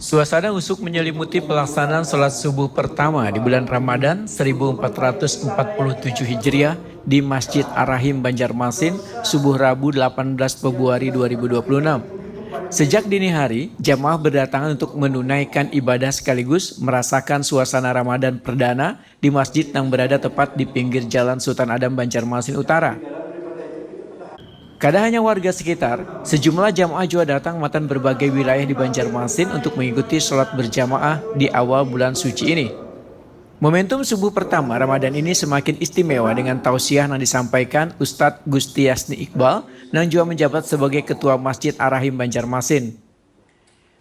Suasana husuk menyelimuti pelaksanaan sholat subuh pertama di bulan Ramadan 1447 Hijriah di Masjid Ar-Rahim Banjarmasin, subuh Rabu 18 Februari 2026. Sejak dini hari, jamaah berdatangan untuk menunaikan ibadah sekaligus merasakan suasana Ramadan perdana di masjid yang berada tepat di pinggir Jalan Sultan Adam Banjarmasin Utara. Kada hanya warga sekitar, sejumlah jamaah juga datang matan berbagai wilayah di Banjarmasin untuk mengikuti sholat berjamaah di awal bulan suci ini. Momentum subuh pertama Ramadan ini semakin istimewa dengan tausiah yang disampaikan Ustadz Gusti Yasni Iqbal yang juga menjabat sebagai Ketua Masjid Ar-Rahim Banjarmasin.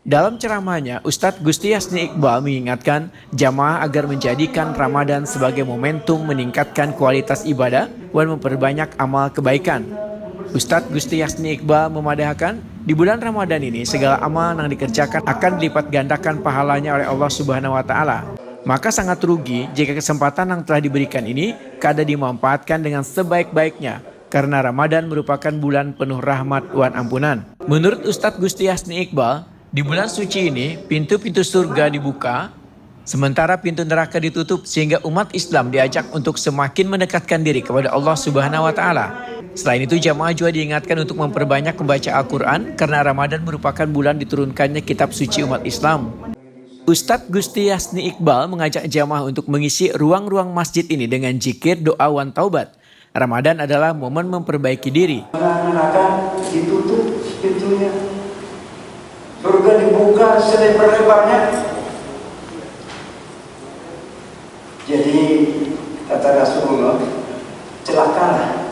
Dalam ceramahnya, Ustadz Gusti Yasni Iqbal mengingatkan jamaah agar menjadikan Ramadan sebagai momentum meningkatkan kualitas ibadah dan memperbanyak amal kebaikan. Ustadz Gusti Yasni Iqbal memadahkan, di bulan Ramadan ini segala amal yang dikerjakan akan dilipat gandakan pahalanya oleh Allah Subhanahu wa Ta'ala. Maka sangat rugi jika kesempatan yang telah diberikan ini kada dimanfaatkan dengan sebaik-baiknya, karena Ramadan merupakan bulan penuh rahmat dan ampunan. Menurut Ustadz Gusti Yasni Iqbal, di bulan suci ini pintu-pintu surga dibuka, sementara pintu neraka ditutup sehingga umat Islam diajak untuk semakin mendekatkan diri kepada Allah Subhanahu wa Ta'ala. Selain itu, jamaah juga diingatkan untuk memperbanyak membaca Al-Quran karena Ramadan merupakan bulan diturunkannya kitab suci umat Islam. Ustadz Gusti Yasni Iqbal mengajak jamaah untuk mengisi ruang-ruang masjid ini dengan zikir, doa, wan taubat. Ramadan adalah momen memperbaiki diri. Neraka ditutup pintunya, surga dibuka selebar-lebarnya. Jadi kata Rasulullah, celakalah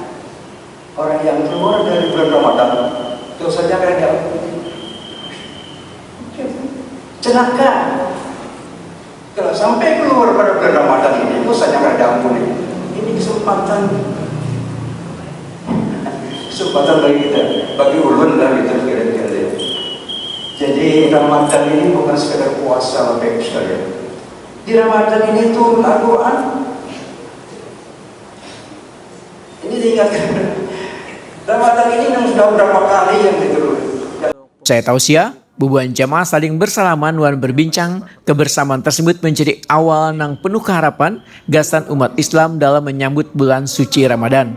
orang yang keluar dari bulan Ramadan, dosanya akan diampuni. Celaka kalau sampai keluar pada bulan Ramadan ini, dosanya akan diampuni. Ini kesempatan bagi kita, bagi ulun lah kita kira-kira. Jadi Ramadan ini bukan sekedar puasa, Bapak Ibu sekalian. Di Ramadan ini turun Al-Quran. Ini diingatkan. Ramadan ini sudah berapa kali yang diturunkan. Saya tausiah, bubuhan jamaah saling bersalaman dan berbincang. Kebersamaan tersebut menjadi awal yang penuh keharapan gasan umat Islam dalam menyambut bulan suci Ramadan.